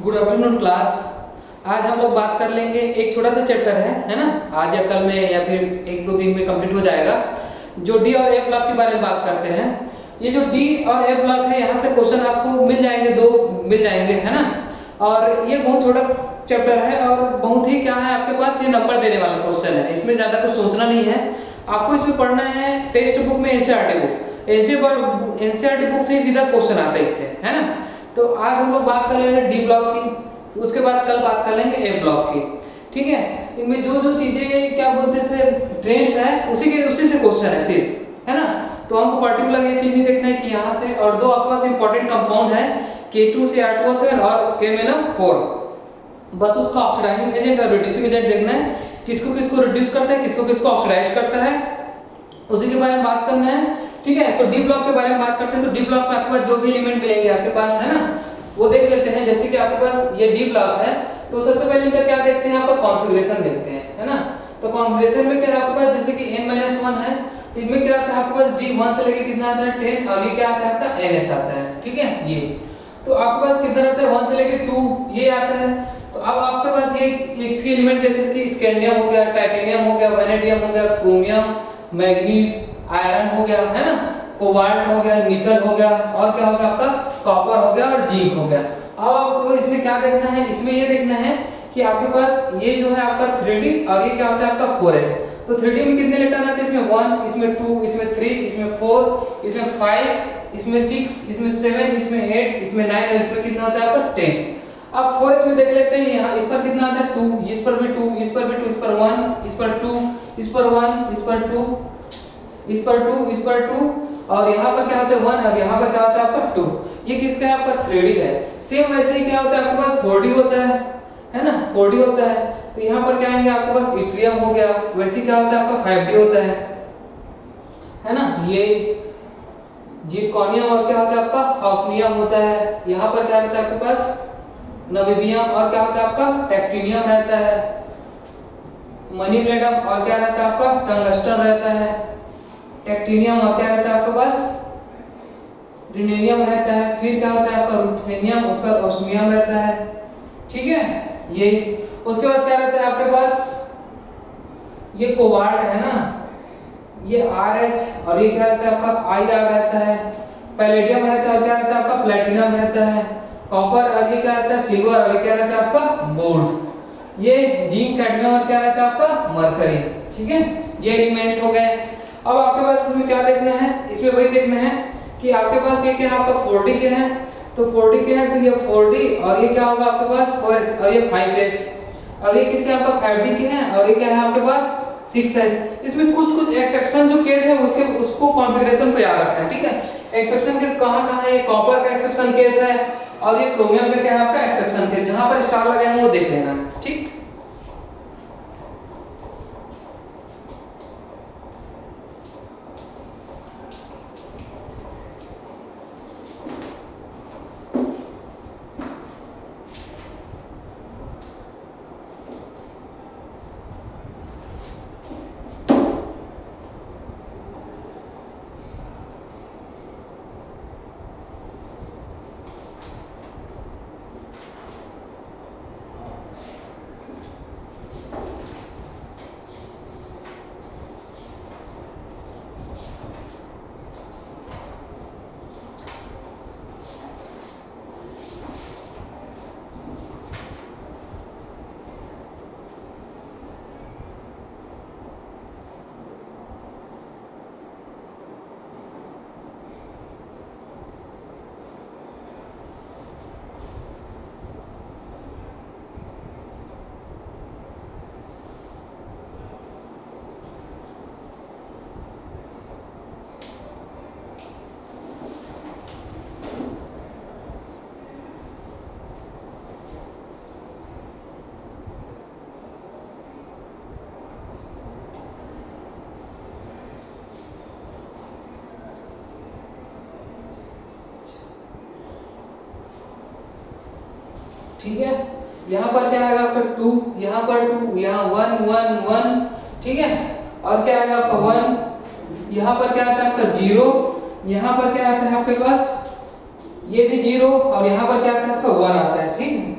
Good afternoon class. आज हम लोग बात कर लेंगे, एक छोटा सा चैप्टर है ना, आज या कल में या फिर एक दो दिन में कंप्लीट हो जाएगा। जो डी और ए ब्लॉक के बारे में बात करते हैं। ये जो डी और ए ब्लॉक है, यहाँ से क्वेश्चन आपको मिल जाएंगे, दो मिल जाएंगे, है ना। और ये बहुत छोटा चैप्टर है और बहुत ही क्या है, आपके पास ये नंबर देने वाला क्वेश्चन है। इसमें ज़्यादा कुछ सोचना नहीं है आपको। इसमें पढ़ना है टेक्स्ट बुक में एनसीईआरटी बुक, एनसीईआरटी बुक से ही सीधा क्वेश्चन आता है इससे, है ना। तो आज हम लोग बात कर लेंगे डी ब्लॉक की, उसके बाद कल बात कर लेंगे ए ब्लॉक की, ठीक है। इनमें जो जो चीजें क्या बोलते हैं ट्रेंड्स है, उसी से क्वेश्चन है सिर्फ, है ना। तो हमको पर्टिकुलर ये चीज नहीं देखना है कि यहाँ से, और दो आपके पास इंपॉर्टेंट कंपाउंड है K2 से R2O7 और K-4, बस उसका ऑक्सीडाइजिंग एजेंट और रिड्यूसिंग एजेंट देखना है, किसको किसको रिड्यूस करता है, किसको किसको ऑक्सीडाइज करता है, उसी के बारे में बात करना है, ठीक है। तो डी ब्लॉक के बारे में बात करते हैं। तो डी ब्लॉक में आपके पास जो भी एलिमेंट मिलेंगे आपके पास, है ना, वो देख लेते हैं। जैसे कि आपके पास ये डी ब्लॉक है, तो सबसे पहले इनका क्या देखते हैं, आपका कॉन्फ़िगरेशन देखते हैं, है ना। तो कॉन्फ़िगरेशन में क्या है आपके पास, जैसे कि n-1 है, तो इनमें क्या आता है आपके पास डी 1 से लेके कितना आता है 10, और ये क्या आता है आपका ns आता है, ठीक है। ये तो आपके पास कितना रहता है 1 से लेके 2 ये आता है। तो अब आपके पास ये इसके एलिमेंट जैसे कि स्कैंडियम हो गया, टाइटेनियम हो गया, वैनेडियम हो गया, क्रोमियम, मैग्नीज, आयरन हो गया, है ना, कोबाल्ट हो गया, निकल हो गया, और क्या हो गया आपका कॉपर हो गया और जिंक हो गया। अब आपको इसमें क्या देखना है, इसमें ये देखना है कि आपके पास ये जो है आपका 3D और ये क्या होता है आपका 4s। तो 3D में कितने इलेक्ट्रॉन आते हैं, इसमें 1, इसमें 2, इसमें 3, इसमें 4, इसमें 5, इसमें 6, इसमें 7, इसमें 8, इसमें 9 और इसमें कितना होता है आपका 10। अब 4s में देख लेते हैं, यहाँ इस पर कितना आता है 2, इस पर भी 2, इस पर भी 2, इस पर 1, इस पर 2, इस पर 1, इस पर 2, इस पर 2, इस पर 2, और यहाँ पर क्या होता है 1 और यहाँ पर क्या होता है आपका 2। ये किसका है आपका 3D है। सेम वैसे ही क्या होता है आपके पास 4D होता है ना, 4D होता है। तो यहाँ पर क्या आएंगे आपके पास इट्रियम हो गया, वैसे क्या होता है आपका 5D होता है ना। ये जिरकोनियम और क्या होता है आपका हॉफनियम होता है। यहाँ पर क्या होता है आपके पास नवीबियम और क्या होता है आपका टेक्टिनियम रहता है। मनीलेडम और क्या रहता है आपका टंगस्टन रहता है। टेक्टिनियम और क्या रहता है आपके पास रिनेनियम रहता है। फिर क्या होता है आपका रुथेनियम, उसका ओस्मियम रहता है, ठीक है। ये उसके बाद क्या रहता है आपके पास, ये कोबाल्ट है ना, ये RH, और ये क्या रहता है आपका IR रहता है। पैलेडियम रहता है और क्या रहता है आपका प्लैटिनम रहता है। कॉपर और ये क्या रहता है सिल्वर, और ये क्या रहता है आपका गोल्ड। ये जिंक, कैडमियम और क्या रहता है आपका मरकरी, ठीक है। ये एलिमेंट हो गए। अब आपके पास इसमें क्या देखना है, इसमें वही देखना है कि आपके पास ये क्या है आपका 4D के हैं, तो 4D के हैं, तो ये 4D और ये क्या होगा आपके पास 4s और ये 5s, और ये किसके आपका 5D के हैं, और ये क्या है आपके पास 6s। इसमें कुछ एक्सेप्शन जो केस है उसके उसको कॉन्फ़िगरेशन को याद रखना है, ठीक है। एक्सेप्शन केस कहाँ है, ये कॉपर का एक्सेप्शन केस है, और ये क्रोमियम का क्या है आपका एक्सेप्शन केस। जहां पर स्टार लगे हैं वो देख लेना, ठीक। ठीक है। यहाँ पर क्या आएगा आपका 2, यहाँ पर 2, यहाँ 1 1 1, ठीक है। और क्या आएगा आपका 1, यहाँ पर क्या आता है आपका 0, यहाँ पर क्या आता है आपके पास ये भी 0, और यहाँ पर क्या आता है आपका 1 आता है, ठीक है।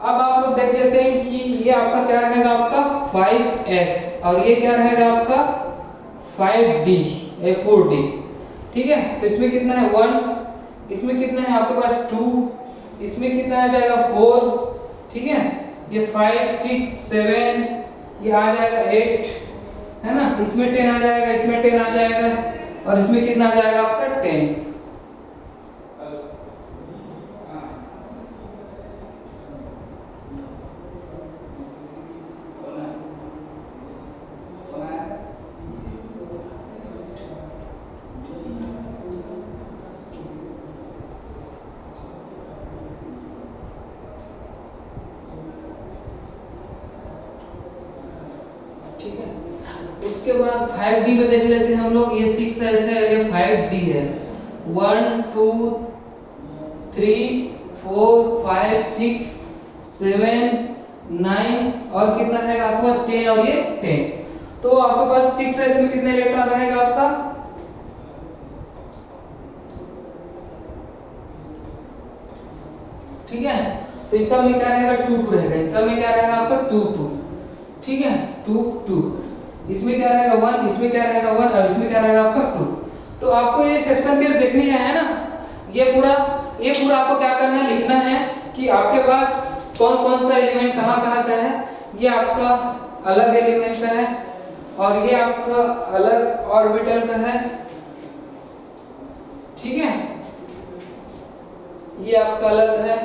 अब आप लोग देख लेते हैं कि ये आपका क्या रहेगा, आपका 5s और ये क्या रहेगा आपका 5d, 4d। ठीक है, तो इसमें कितना है 1, इसमें कितना है आपके पास 2, इसमें कितना आ जाएगा 4। ठीक है, ये 5 6 7, ये आ जाएगा 8, है ना, इसमें 10 आ जाएगा, इसमें 10 आ जाएगा और इसमें कितना आ जाएगा आपका 10। ठीक है, उसके बाद 5d में देख लेते हैं हम लोग। ये 6 है, ऐसे ये 5d है। 1 2 3 4 5 6 7 9 और कितना है आपके पास 10 और ये 10। तो आपके पास 6 है, इसमें कितने इलेक्ट्रॉन रहेगा आपका, ठीक है, तो इन सब में क्या रहेगा 2 2 रहेगा, इन सब में क्या रहेगा आपका 2 2। ठीक है, 2 2, इसमें क्या रहेगा 1, इसमें क्या रहेगा 1 और इसमें क्या रहेगा आपका 2। तो आपको ये सेक्शन केस देखनी है ना, ये पूरा आपको क्या करना है, लिखना है कि आपके पास कौन कौन सा एलिमेंट कहाँ कहाँ का है। ये आपका अलग एलिमेंट का है और ये आपका अलग ऑर्बिटल का है। ठीक है, ये आपका अलग है,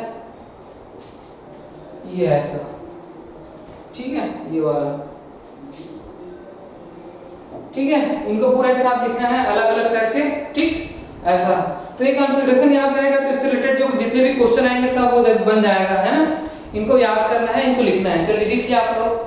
ये ऐसा। ठीक है, ये वाला। ठीक है, इनको पूरा एक साथ लिखना है अलग अलग करके। ठीक, ऐसा। तो ये कॉन्फ़िगरेशन याद रहेगा तो इससे रिलेटेड जो जितने भी क्वेश्चन आएंगे सब वो बन जाएगा, है ना। इनको याद करना है, इनको लिखना है। चलिए लिखिए आप लोग।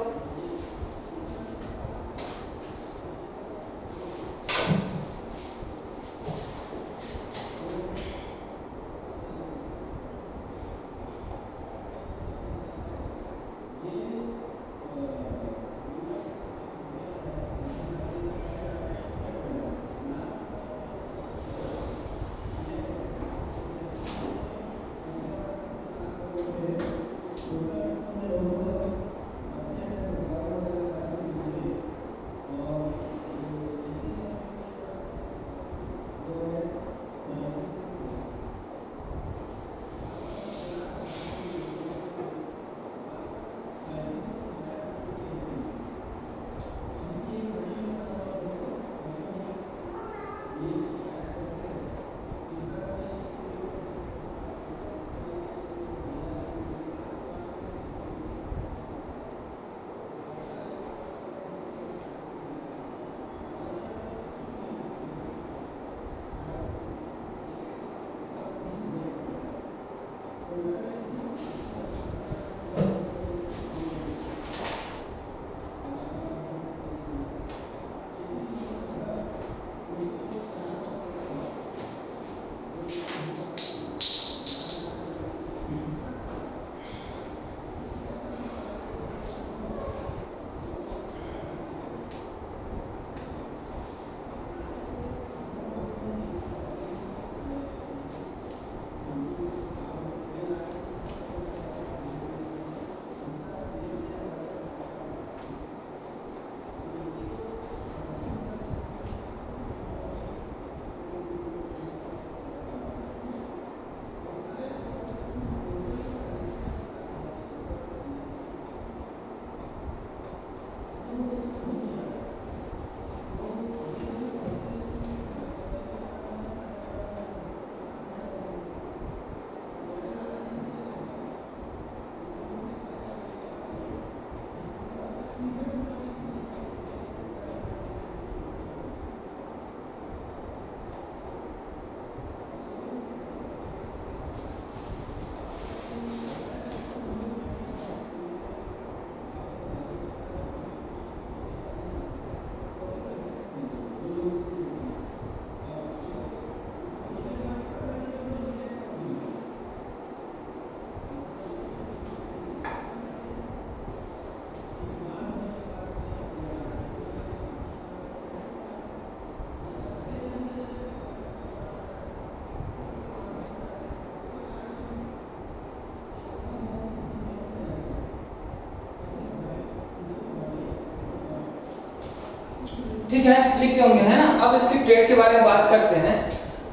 ठीक है, लिखे होंगे, है ना। अब इसकी ट्रेड के बारे में बात करते हैं,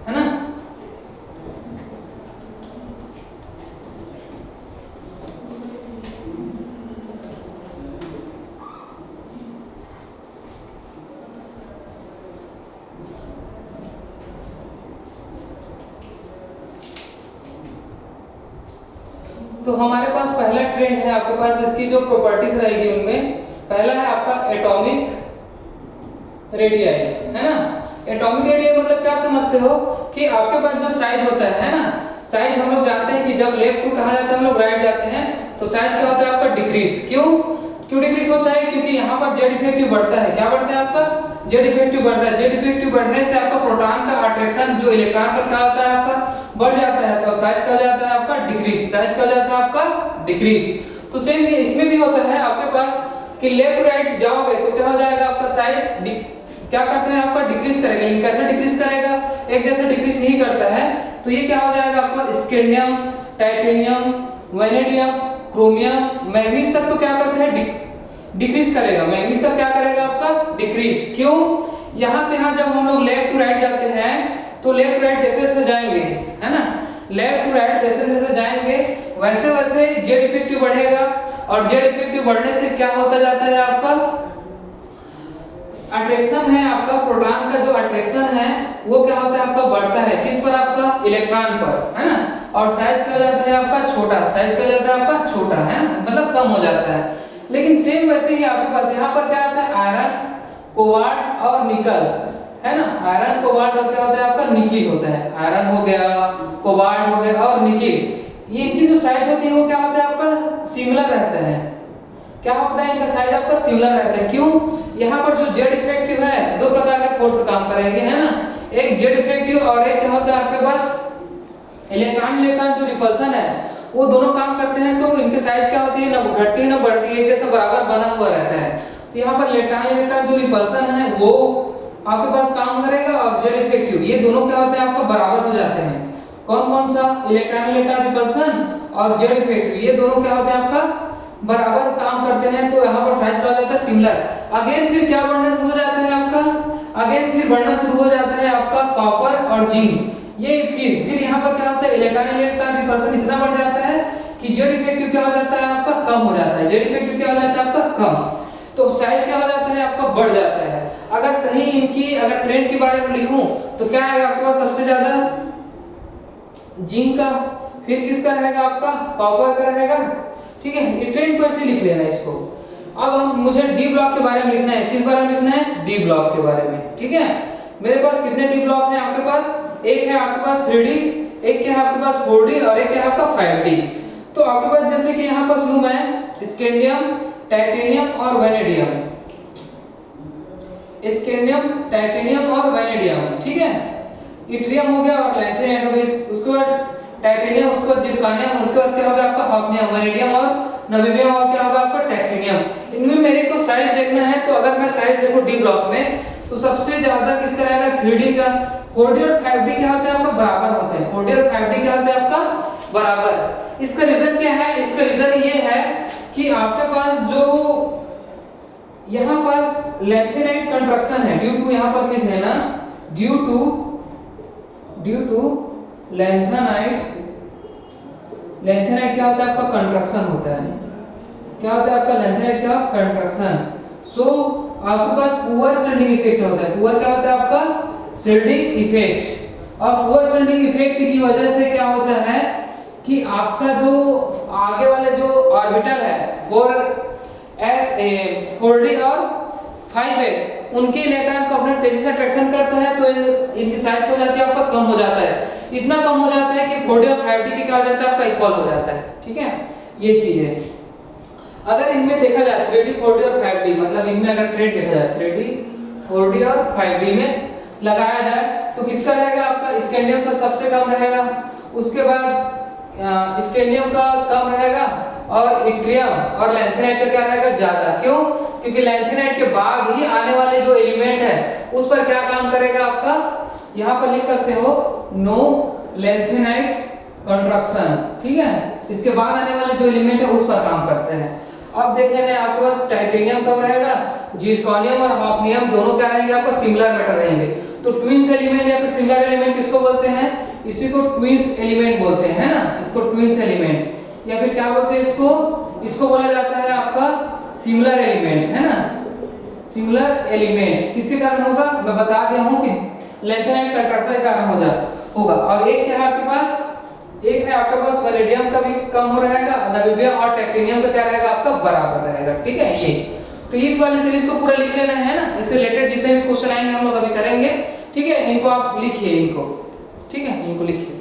है ना। तो हमारे पास पहला ट्रेंड है, आपके पास इसकी जो प्रॉपर्टीज रहेगी उनमें पहला है आपका एटॉमिक रेडियाई, है ना। एटॉमिक रेडियाई मतलब क्या समझते हो कि आपके पास जो साइज होता है ना, साइज हम लोग जानते हैं कि जब लेफ्ट टू कहा जाता है हम लोग राइट जाते हैं तो साइज क्या होता है आपका डिक्रीज। क्यों डिक्रीज होता है? क्योंकि यहाँ पर जेड इफेक्टिव बढ़ता है। क्या बढ़ता है आपका? जेड इफेक्टिव बढ़ता है। जेड इफेक्टिव बढ़ने से आपका प्रोटॉन का अट्रैक्शन जो इलेक्ट्रॉन पर क्या होता है आपका बढ़ जाता है, तो साइज क्या हो जाता है आपका डिक्रीज। साइज क्या हो जाता है आपका डिक्रीज। तो सेम इसमें भी होता है आपके पास कि लेफ्ट राइट जाओगे तो क्या हो जाएगा आपका साइज क्या करता है आपका डिक्रीज करेगा। लेकिन कैसे डिक्रीज करेगा? एक जैसा डिक्रीज नहीं करता है। तो ये क्या हो जाएगा आपका scandium, titanium, vanadium, chromium, manganese तक तो क्या करता है डिक्रीज करेगा। मैग्नीज तक क्या करेगा आपका डिक्रीज। क्यों? यहां से यहां जब हम लोग लेफ्ट टू राइट जाते हैं तो लेफ्ट राइट जैसे जैसे जाएंगे, है ना, लेफ्ट टू राइट जैसे जैसे जाएंगे वैसे वैसे जेड इफेक्टिव बढ़ेगा। और जेड इफेक्टिव बढ़ने से क्या होता जाता है आपका अट्रैक्शन है, आपका प्रोटॉन का जो अट्रैक्शन है वो क्या होता है आपका बढ़ता है। किस पर? आपका इलेक्ट्रॉन पर, है ना। और साइज क्या हो जाता है आपका छोटा। साइज क्या हो जाता है आपका छोटा, है मतलब कम हो जाता है। लेकिन सेम वैसे ही आपके पास यहाँ पर क्या आता है आयरन, कोबाल्ट और निकल, है ना। आयरन, कोबाल्ट और क्या होता है आपका निकिल होता है। आयरन हो गया, कोबाल्ट हो गया और निकिल, ये इनकी जो साइज होती है वो क्या होता है आपका सिमिलर रहता है। क्या होता है इनका साइज आपका सिमिलर रहता है। क्यों? यहाँ पर जो जेड इफेक्टिव है दो प्रकार के फोर्स काम करेंगे, है ना। एक जेड इफेक्टिव और एक क्या होता है आपके पास इलेक्ट्रॉन जो रिपल्सन है वो दोनों काम करते हैं। तो इनकी साइज क्या होती है ना घटती है ना बढ़ती है, जैसा बराबर बना हुआ रहता है। तो यहाँ पर इलेक्ट्रॉन जो रिपल्सन है वो आपके पास काम करेगा और जेड इफेक्टिव ये दोनों क्या होते हैं आपका बराबर हो जाते हैं। कौन कौन सा? इलेक्ट्रॉन रिपल्सन और जेड इफेक्टिव ये दोनों क्या होते हैं आपका बराबर काम करते हैं। तो यहाँ पर साइज क्या हो जाता है सिमिलर। अगेन फिर क्या बढ़ना शुरू हो जाता है आपका फिर बढ़ना शुरू हो जाता है आपका कॉपर और जिंक। ये फिर यहाँ पर क्या होता है इलेक्ट्रॉन रिपल्सन इतना बढ़ जाता है कि जेड इफेक्टिव क्या हो जाता है आपका कम हो जाता है। जेड इफेक्टिव क्या हो जाता है आपका कम। तो साइज क्या हो जाता है आपका बढ़ जाता है। अगर सही इनकी अगर ट्रेंड के बारे में लिखूं तो क्या आएगा आपके पास सबसे ज्यादा जिंक का, फिर किसका रहेगा आपका कॉपर का रहेगा। ठीक है, ये ट्रेंड को ऐसे लिख लेना इसको। अब मुझे डी ब्लॉक के बारे में लिखना है। किस बारे में लिखना है? डी ब्लॉक के बारे में। ठीक है, मेरे पास कितने डी ब्लॉक हैं आपके पास? एक है आपके पास 3D, एक क्या है आपके पास 4D और एक क्या है आपका 5D। तो आपके पास जैसे कि यहाँ पर लूं मैं स्कैंडियम, टाइटेनियम और वैनेडियम, स्कैंडियम, टाइटेनियम और वैनेडियम। ठीक है, इट्रियम हो गया और लैंथेनाइट हो गई। उसके बाद टाइटेनियम, उसके बाद जिरकानियम, उसके बाद क्या होगा आपका हॉफनियम, वैनेडियम और नोबियम और क्या होगा आपका टाइटेनियम। इनमें मेरे को साइज देखना है। तो अगर मैं साइज देखूं डी ब्लॉक में तो सबसे ज्यादा किसका रहेगा 3D का। 4D और 5D क्या होते हैं आपका बराबर होते हैं। 4D और 5D क्या होते हैं आपका बराबर। इसका रीजन क्या है? इसका रीजन ये है कि आपके पास जो यहाँ पास लैंथेनाइट कंट्रक्शन है ड्यू टू यहाँ पास लिख लेना ड्यू टू लैंथेनाइट क्या होता है आपका कंट्रक्शन होता है। क्या होता है आपका लैंथेनाइट का कंट्रक्शन। सो आपके पास पुअर शिल्डिंग इफेक्ट होता है। पुअर क्या होता है आपका शिल्डिंग इफेक्ट। और पुअर शिल्डिंग इफेक्ट की वजह से क्या होता है कि आपका जो आगे वाले जो ऑर्बिटल है 4d और 5s उनके इलेक्ट्रॉन को अपने तेजी से अट्रैक्शन करता है। तो इनकी साइज हो जाती है आपका कम हो जाता है। इतना कम हो जाता है कि 4D और 5D की क्या हो जाता है आपका इक्वल हो जाता है। ठीक है, ये चीज है। अगर इनमें देखा जाए 3D 4D और 5D मतलब इनमें अगर ट्रेंड देखा जाए 3D 4D और 5D में लगाया जाए तो किसका रहेगा आपका स्कैंडियम सबसे कम रहेगा। उसके बाद स्कैंडियम का कम रहेगा और इट्रियम और लैंथेनाइट का क्या रहेगा ज्यादा। क्यों? क्योंकि लैंथेनाइट के बाद ही आने वाले जो एलिमेंट है उस पर क्या काम करेगा आपका यहाँ पर लिख सकते हो नो लैंथेनाइट कंट्रक्शन। ठीक है, इसके बाद आने वाले जो एलिमेंट है उस पर काम करते हैं। अब देख लेना है आपके पास टाइटेनियम कब रहेगा, जिरकोनियम और हॉफनियम दोनों क्या रहेंगे आपको सिमिलर मेटल रहेंगे। तो ट्विंस एलिमेंट या फिर सिमिलर एलिमेंट किसको बोलते हैं, इसी को ट्विंस एलिमेंट बोलते हैं, है ना, इसको ट्विंस एलिमेंट या फिर क्या बोलते हैं इसको बोला जाता है आपका सिमिलर एलिमेंट, है ना। सिमिलर एलिमेंट किसके कारण होगा, मैं बता दिया हूं कि लैंथेनाइट कंट्रैक्शन के कारण होगा। और एक क्या है आपके पास, एक है आपके पास वैलेडियम का भी कम हो रहेगा, नाइट्रोबियम और टाइटेनियम का क्या रहेगा आपका बराबर रहेगा, ठीक है। ये तो इस वाली सीरीज को पूरा लिख लेना है ना, इससे रिलेटेड जितने भी क्वेश्चन आएंगे हम लोग अभी करेंगे, ठीक है। इनको आप लिखिए, इनको, ठीक है, इनको लिखिए।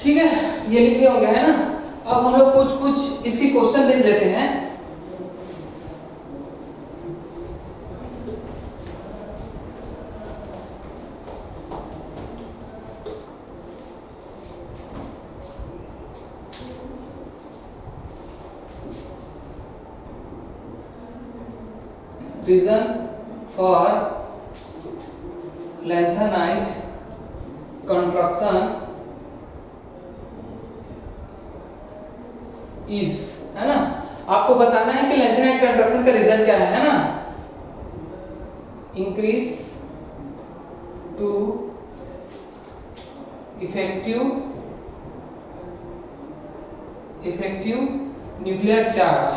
ठीक है, ये लिख लिया हो गया है ना। अब हम लोग कुछ इसकी क्वेश्चन देख लेते हैं। Reason for lanthanide contraction is, है ना। आपको बताना है कि लैंथेनाइट कंट्रैक्शन का रीजन क्या है ना। Increase to effective nuclear charge,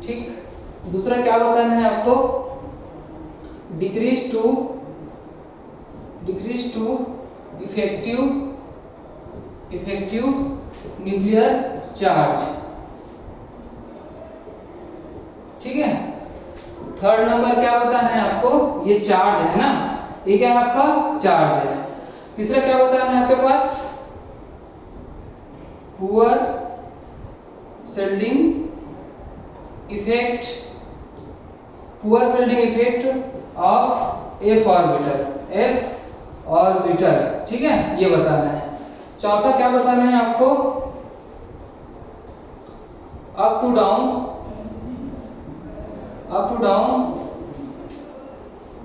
ठीक। दूसरा क्या बताना है आपको, decrease to effective nuclear charge, ठीक है। थर्ड नंबर क्या बताना है आपको, ये चार्ज है ना, ये क्या है आपका चार्ज है। तीसरा क्या बताना है आपके पास, poor shielding effect, poor shielding effect of f orbital, ठीक है, ये बताना है। चौथा क्या बताना है आपको, up to down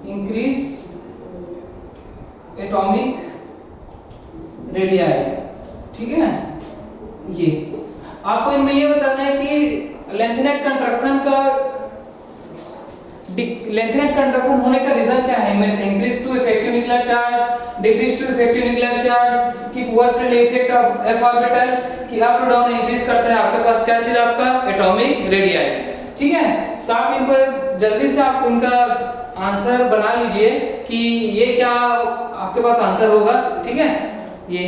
increase atomic radii, ठीक है। ये आपको इनमें ये बताना है कि लेंथनेट कंट्रक्शन होने का रीजन क्या है, इनमें से increase to effective nuclear charge, decrease to effective nuclear charge, कि poor shielding effect of f orbital, कि अप टू डाउन इंक्रीज करता है आपके पास क्या चीज आपका, एटॉमिक रेडियाई, ठीक है। तो आप इनको जल्दी से आप इनका आंसर बना लीजिए कि ये क्या आपके पास आंसर होगा, ठीक है। ये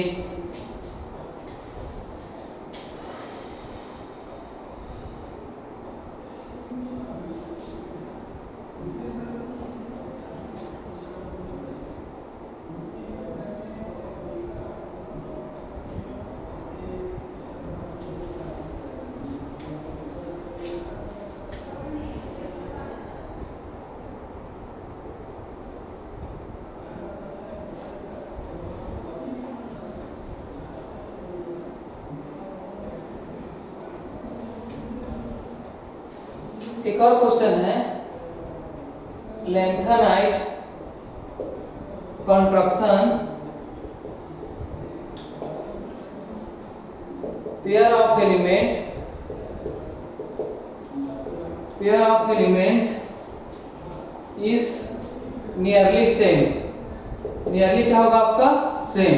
एक और क्वेश्चन है, lanthanide contraction pair of element is nearly same, nearly क्या होगा आपका, सेम।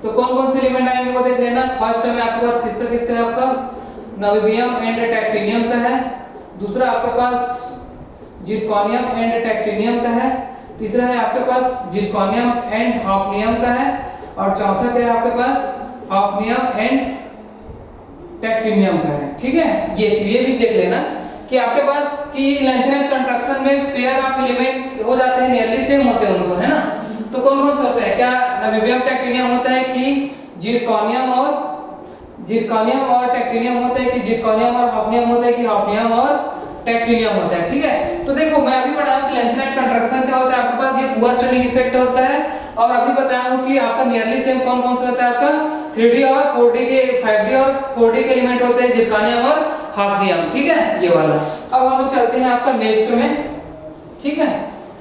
तो कौन कौन से एलिमेंट आएंगे वो देख लेना। फर्स्ट में आपके पास किसका किसका है, आपका नाइट्रोबियम एंड टैक्टिनियम का है, दूसरा आपके पास जिरकोनियम एंड टैक्टिनियम का है, तीसरा है आपके पास जिरकोनियम एंड हाफनियम का है, और चौथा क्या है आपके पास हाफनियम एंड टैक्टिनियम का है, ठीक है। ये भी देख लेना कि आपके पास कि लैंथनाइट कंट्रक्शन में पेयर ऑफ एलिमेंट हो जाते हैं, नियरली सेम होते हैं उनको, है ना। तो कौन कौन से होते हैं, क्या नाइट्रोबियम टैक्टिनियम होता है, कि जिरकोनियम और टैक्टिनियम होता है, कि जिरकोनियम और हाफनियम होता है, कि हाफनियम और टैक्टिनियम होता है, ठीक है। तो देखो मैं अभी पढ़ाया कि लैंथनाइट कंट्रक्शन क्या होता है, आपके पास ये पुअर शिल्डिंग इफेक्ट होता है, और अभी बताया हूं कि आपका नियरली सेम कौन कौन सा होता है, आपका 3D और 4D के 5D और 4D के एलिमेंट होते हैं, जिरकोनियम और हाफनियम, ठीक है, ये वाला। अब हम चलते हैं आपका नेक्स्ट में, ठीक है,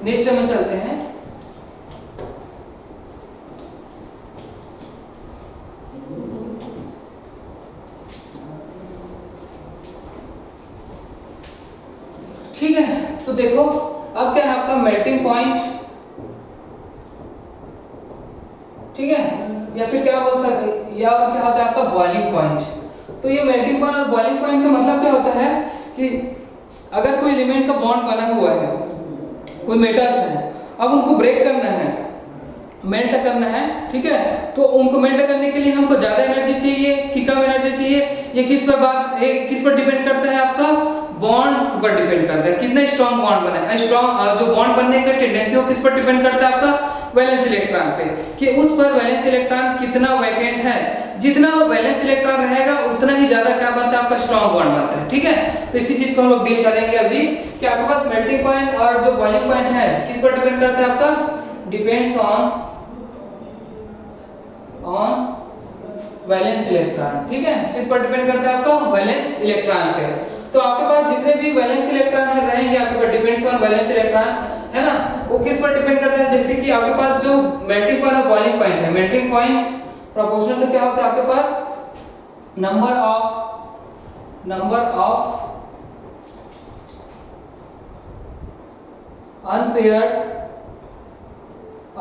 नेक्स्ट में चलते हैं। ठीक है, तो देखो अब क्या है आपका मेल्टिंग पॉइंट, ठीक है, या फिर क्या बोल सकते हैं, या और क्या होता है आपका बॉइलिंग पॉइंट। तो ये मेल्टिंग पॉइंट और बॉइलिंग पॉइंट का मतलब क्या होता है कि अगर कोई एलिमेंट का बॉन्ड बना हुआ है, कोई मेटल्स है, अब उनको ब्रेक करना है, मेल्ट करना है, ठीक है। तो उनको मेल्ट करने के लिए हमको ज्यादा एनर्जी चाहिए कि कम एनर्जी चाहिए, ये किस पर डिपेंड करता है, आपका बॉन्ड पर डिपेंड करता है, कितना स्ट्रॉन्ग बॉन्ड बना है। स्ट्रॉन्ग जो बॉन्ड बनने का टेंडेंसी वो किस पर डिपेंड करता है, आपका वैलेंस इलेक्ट्रॉन पे, कि उस पर वैलेंस इलेक्ट्रॉन कितना वैकेंट है, जितना वैलेंस इलेक्ट्रॉन रहेगा उतना ही ज्यादा क्या बनता है, आपका स्ट्रॉन्ग बॉन्ड बनता है, ठीक है। तो इसी चीज को हम लोग डील करेंगे अभी कि आपके पास मेल्टिंग पॉइंट और जो बॉइलिंग पॉइंट है किस पर डिपेंड करता है, आपका डिपेंड्स ऑन वैलेंस इलेक्ट्रॉन, ठीक है, किस पर डिपेंड करता है, आपका वैलेंस इलेक्ट्रॉन पे। तो आपके पास जितने भी वैलेंस इलेक्ट्रॉन रहेंगे आपके पास डिपेंड्स ऑन वैलेंस इलेक्ट्रॉन, है ना, वो किस पर डिपेंड करता है। जैसे कि आपके पास जो मेल्टिंग पॉइंट और बॉइलिंग पॉइंट है, मेल्टिंग पॉइंट प्रोपोर्शनल टू क्या होता है, आपके पास number of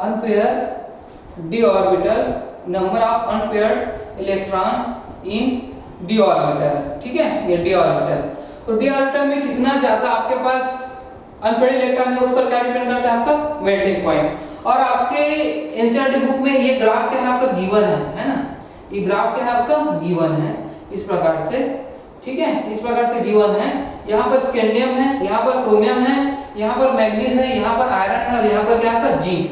unpaired d orbital, number of unpaired electron in d orbital, ठीक है, ये डी ऑर्बिटल। तो डी ऑर्बिटल में कितना ज्यादा आपके पास अनपेयर्ड इलेक्ट्रॉन है, उस पर क्या डिपेंड करता है, आपका मेल्टिंग पॉइंट। और आपके एनसीईआरटी बुक में ये ग्राफ क्या है, आपका गिवन है ना, ये ग्राफ क्या है, आपका गिवन है इस प्रकार से, ठीक है, इस प्रकार से गिवन है। यहाँ पर स्कैंडियम है, यहाँ पर क्रोमियम है, यहाँ पर मैग्नीज है, यहाँ पर आयरन है, और यहाँ पर क्या आपका जिंक।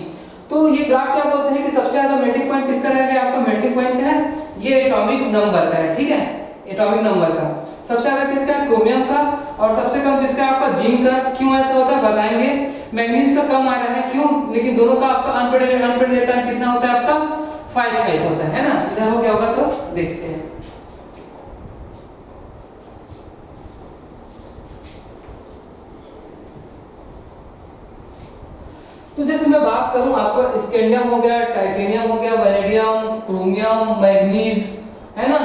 तो ये ग्राफ क्या बोलते हैं कि सबसे ज्यादा मेल्टिंग पॉइंट किसका रहेगा? आपका मेल्टिंग पॉइंट क्या है? ये एटॉमिक नंबर का है, ठीक है, एटॉमिक नंबर का सबसे ज्यादा किसका है? क्रोमियम का। और सबसे कम किसका है? आपका जिंक का। क्यों ऐसा होता है बताएंगे। मैग्नीज का कम आ रहा है, क्यों? लेकिन दोनों का आपका अनपेड इलेक्ट्रॉन कितना होता है? आपका 5 होता है ना। इधर हो गया होगा तो देखते हैं। तो जैसे मैं बात करूं, आपका स्कैंडियम हो गया, टाइटेनियम हो गया, वैनेडियम, क्रोमियम, मैग्नीज, है ना,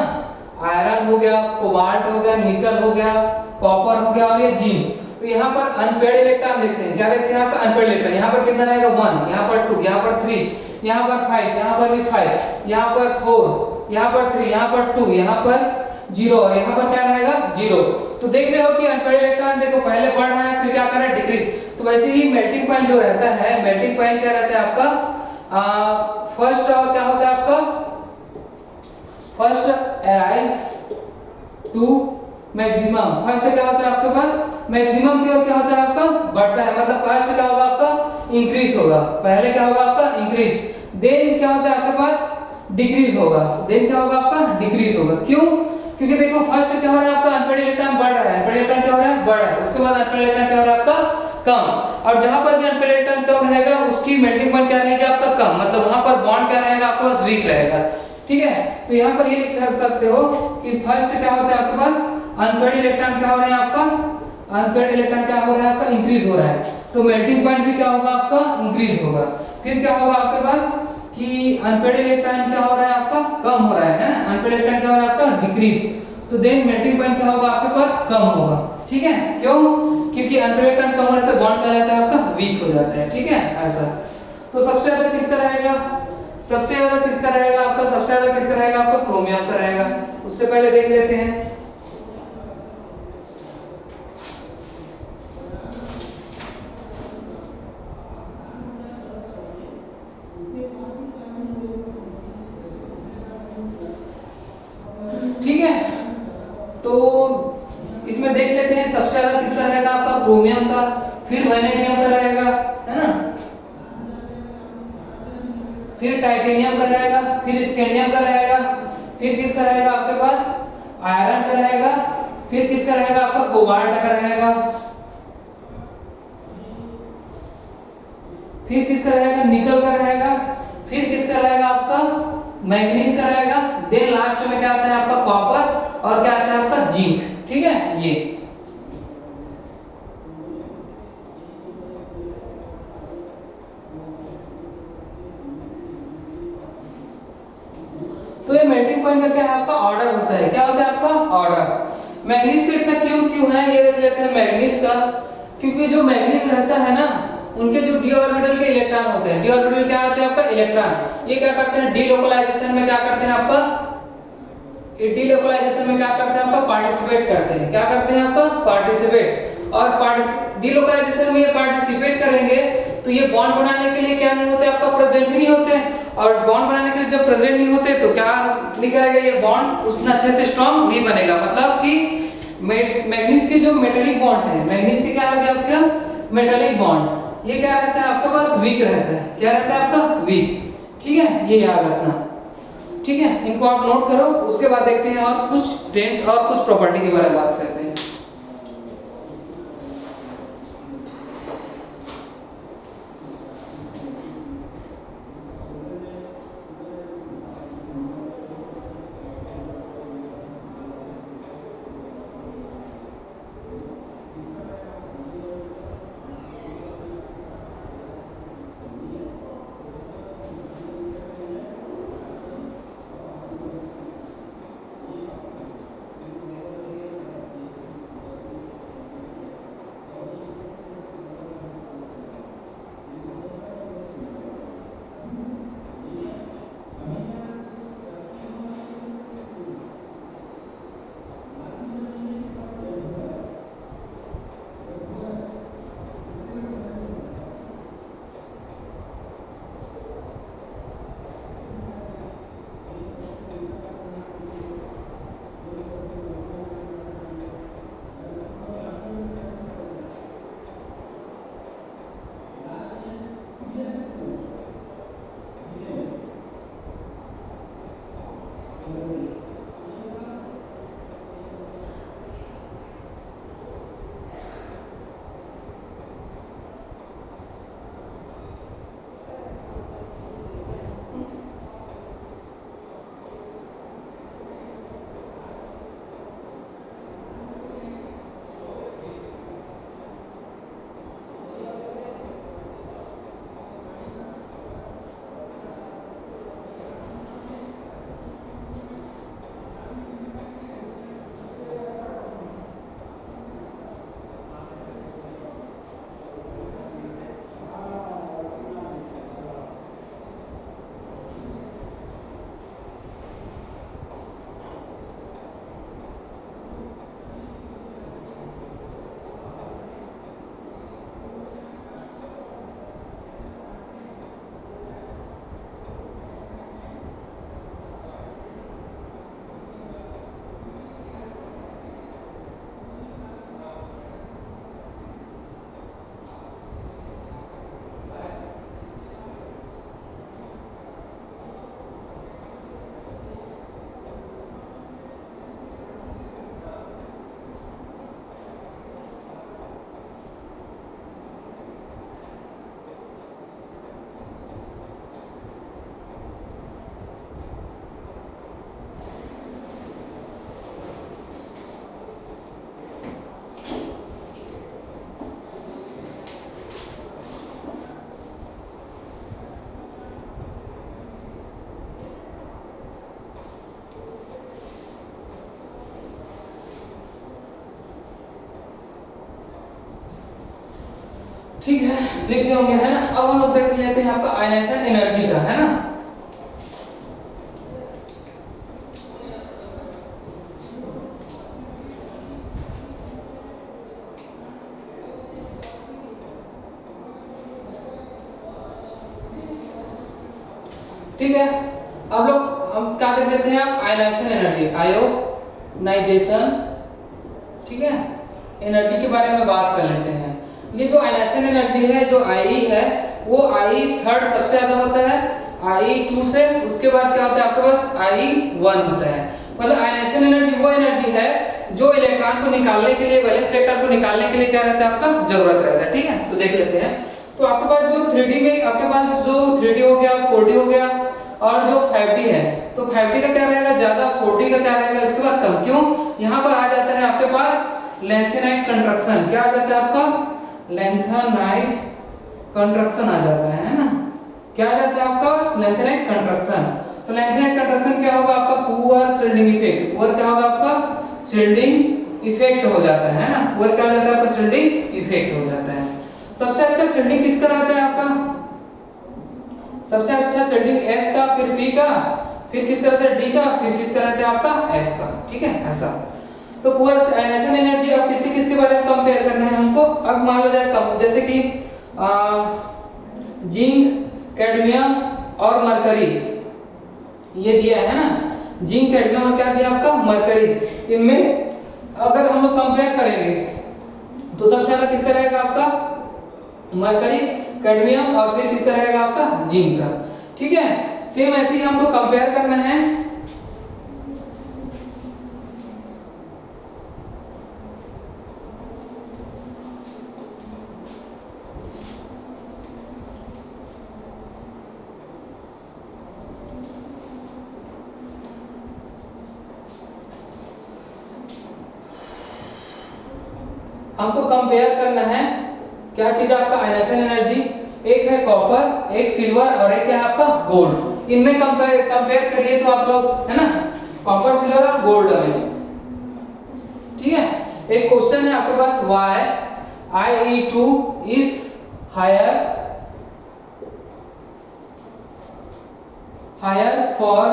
आयरन हो गया, कोबाल्ट हो गया, निकल हो गया, कॉपर हो गया और ये जिंक। तो यहाँ पर अनपेड इलेक्ट्रॉन देखते हैं, क्या देखते हैं? आपका अनपेड इलेक्ट्रॉन यहाँ पर कितना रहेगा? 1, यहाँ पर 2, यहाँ पर 3, यहाँ पर 5, यहाँ पर भी 5, यहाँ पर 4, यहाँ पर 3, यहाँ पर 2, यहाँ पर 0 और यहाँ पर क्या रहेगा? 0। तो देख रहे हो कि अनपेड इलेक्ट्रॉन देखो पहले बढ़ रहा है, फिर क्या कर रहा है? डिक्रीज। तो वैसे ही मेल्टिंग पॉइंट जो रहता है, मेल्टिंग पॉइंट क्या रहता है आपका? फर्स्ट क्या होता है आपका? First arise to maximum. First क्या होता है आपके पास? मैक्सिमम की ओर क्या होता है आपका? बढ़ता है। मतलब फर्स्ट क्या होगा आपका? इंक्रीज होगा। पहले क्या होगा आपका? इंक्रीज। देन क्या होता है आपके पास? डिक्रीज होगा। देन क्या होगा आपका? डिक्रीज होगा। क्यों? क्योंकि देखो फर्स्ट क्या हो रहा है आपका? अनपेड इलेक्ट्रॉन बढ़ रहा है। अनपेड इलेक्ट्रॉन क्या हो रहा है? बढ़ रहा है। उसके बाद अनपेड इलेक्ट्रॉन क्या हो रहा है आपका? कम। और जहां पर भी अनपेड इलेक्ट्रॉन कम रहेगा उसकी मेल्टिंग पॉइंट क्या रहेगी आपका? कम। मतलब वहां पर बॉन्ड क्या रहेगा आपके पास? वीक रहेगा, ठीक है। तो यहाँ पर ये लिख सकते हो कि फर्स्ट क्या होता है आपके पास? अनपेड इलेक्ट्रॉन क्या हो रहा है आपका? अनपेड इलेक्ट्रॉन क्या हो रहा है आपका? इंक्रीज हो रहा है। तो मेल्टिंग पॉइंट भी क्या होगा आपका? इंक्रीज होगा। फिर क्या होगा आपके पास कि अनपेड इलेक्ट्रॉन क्या हो रहा है आपका? कम हो रहा है ना। अनपेड इलेक्ट्रॉन क्या हो रहा है आपका? डिक्रीज। तो देन मेल्टिंग पॉइंट क्या होगा आपके पास? कम होगा, ठीक है। क्यों? क्योंकि अनपेड इलेक्ट्रॉन कम होने से बॉन्ड क्या जाता है आपका? वीक हो जाता है, ठीक है, ऐसा। तो सबसे ज्यादा किसका रहेगा? सबसे ज्यादा किसका रहेगा आपका? सबसे ज्यादा किसका रहेगा आपका? क्रोमियम का रहेगा। उससे पहले देख लेते हैं। ठीक है, तो इसमें देख लेते हैं सबसे ज्यादा किसका रहेगा आपका? क्रोमियम का। फिर वैनेडियम का रहेगा, है ना, फिर टाइटेनियम का रहेगा, फिर स्कैंडियम का रहेगा, फिर किसका रहेगा आपके पास? आयरन का रहेगा, फिर किसका रहेगा आपका? कोबाल्ट का रहेगा, फिर किसका रहेगा? निकल का रहेगा, फिर किसका रहेगा आपका? मैग्नीज का रहेगा। देन लास्ट में क्या आता है आपका? कॉपर। और क्या आता है आपका? जिंक, ठीक है। ये तो ये मेल्टिंग पॉइंट का क्या है आपका? ऑर्डर होता है। क्या होता है आपका? ऑर्डर। मैग्नीज का इतना क्यों है ये देख लेते हैं। मैग्नीज का क्योंकि जो मैग्नीज रहता है ना, उनके जो डी ऑर्बिटल के इलेक्ट्रॉन होते हैं, डी ऑर्बिटल क्या होते हैं आपका? इलेक्ट्रॉन। ये क्या करते हैं? डीलोकलाइजेशन में क्या करते हैं आपका? ये डीलोकलाइजेशन में क्या करते हैं आपका? पार्टिसिपेट करते हैं। क्या करते हैं आपका? पार्टिसिपेट। और डीलोकलाइजेशन में ये पार्टिसिपेट करेंगे तो ये बॉन्ड बनाने के लिए क्या नहीं होते आपका? प्रेजेंट ही नहीं होते। और बॉन्ड बनाने के लिए जब प्रेजेंट नहीं होते तो क्या नहीं करेगा? ये बॉन्ड उतना अच्छे से स्ट्रांग नहीं बनेगा। मतलब कि मैग्नीज के जो मेटेलिक बॉन्ड है, मैग्नीज के क्या हो गया आपका? मेटेलिक बॉन्ड, ये क्या रहता है आपके पास? वीक रहता है। क्या रहता है आपका? वीक, ठीक है, ये याद रखना, ठीक है। इनको आप नोट करो। उसके बाद देखते हैं और कुछ ट्रेंड्स और कुछ प्रॉपर्टी के बारे में बात करते हैं। ठीक है, लिख लिए होंगे, है ना। अब हम लोग देख लेते हैं आपका आयनाइजेशन एनर्जी का, है ना। ठीक है, अब लोग हम क्या देख लेते हैं, आप आयनाइजेशन एनर्जी, आयोनाइजेशन, ठीक है, एनर्जी के बारे में बात कर लेते हैं। ये जो आयनाइजेशन एनर्जी है, जो आई है, वो आई थर्ड सबसे ज्यादा होता है, आई 2 से, उसके बाद क्या होता है आपके पास आई 1 होता है। मतलब आयनाइजेशन एनर्जी वो एनर्जी है जो इलेक्ट्रॉन को निकालने के लिए, वैलेंस इलेक्ट्रॉन को निकालने के लिए क्या रहता है आपका, जरूरत रहता है। ठीक है, तो देख लेते हैं। तो आपके पास जो 3D में आपके पास जो 3D हो गया, 4D हो गया और जो 5D है, तो 5D का क्या रहेगा ज्यादा, 4D का क्या रहेगा उसके बाद कम। क्यों, यहाँ पर आ जाता है आपके पास लेंथेनाइट कंट्रक्शन। क्या आ जाता है आपका, लेंथेनाइट कंट्रक्शन आ जाता है ना। क्या आ जाता है आपका पास, लेंथेनाइट कंट्रक्शन। तो लेंथेनाइट कंट्रक्शन क्या होगा आपका, पुअर शील्डिंग इफेक्ट। पुअर क्या होगा आपका, शील्डिंग इफेक्ट हो जाता है ना। पुअर क्या हो जाता है आपका, शील्डिंग इफेक्ट हो जाता है। सबसे अच्छा शील्डिंग किसका रहता है आपका, सबसे अच्छा शील्डिंग S का, फिर P का, फिर किसका रहता है D का, फिर किसका रहता है आपका F का। ठीक है, ऐसा। तो पुअर आयनाइजेशन एनर्जी अब किसके किसके बारे में कंपेयर करना है हमको। अब मान लो जाए कम, जैसे कि जिंक, कैडमियम और मरकरी, ये दिया है ना, जिंक, कैडमियम और क्या दिया आपका, मरकरी। इनमें अगर हम लोग कंपेयर करेंगे तो सबसे ज्यादा किसका रहेगा आपका, मरकरी, कैडमियम और फिर किसका रहेगा आपका, जिंक का। ठीक है, सेम ऐसे ही हमको कंपेयर करना है। हमको कंपेयर करना है क्या चीज, आपका आयनाइजेशन एनर्जी, एक है कॉपर, एक सिल्वर और एक है आपका गोल्ड। इनमें कंपेयर करिए तो आप लोग, है ना, कॉपर, सिल्वर और गोल्ड में। ठीक है, एक क्वेश्चन है आपके पास, why Ie2 is higher for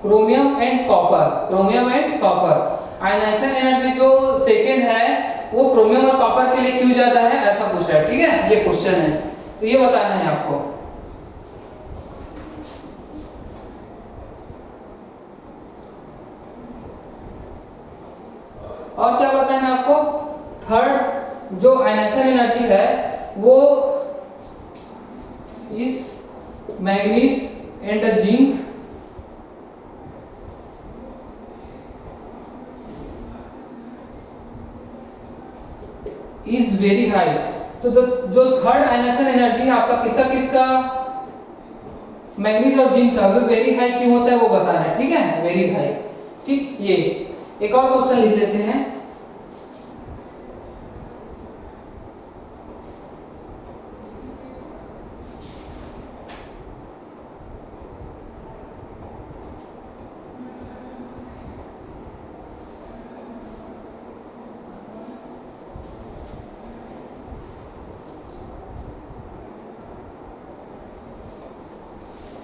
chromium and copper, chromium and copper। Ionisation energy जो सेकंड है वो क्रोमियम और कॉपर के लिए क्यों ज्यादा है, ऐसा पूछा है। ठीक है, ये क्वेश्चन है, तो ये बताना है आपको। और क्या बताना है आपको, थर्ड जो आयनाइजेशन एनर्जी है वो इस manganese and zinc is very high. तो जो थर्ड आयनाइजेशन एनर्जी है आपका किसका किसका, मैग्नीज और जिंक का, वो वेरी हाई क्यों होता है वो बताना है। ठीक है, वेरी हाई। ठीक, ये एक और क्वेश्चन लिख लेते हैं।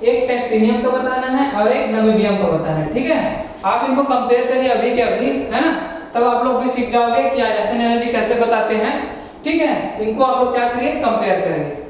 एक टाइटेनियम का बताना है और एक नामीबियम का बताना है। ठीक है, आप इनको कंपेयर करिए अभी के अभी, है ना, तब आप लोग भी सीख जाओगे कि आयनाइजेशन एनर्जी कैसे बताते हैं। ठीक है, इनको आप लोग क्या करिए, कंपेयर करिए।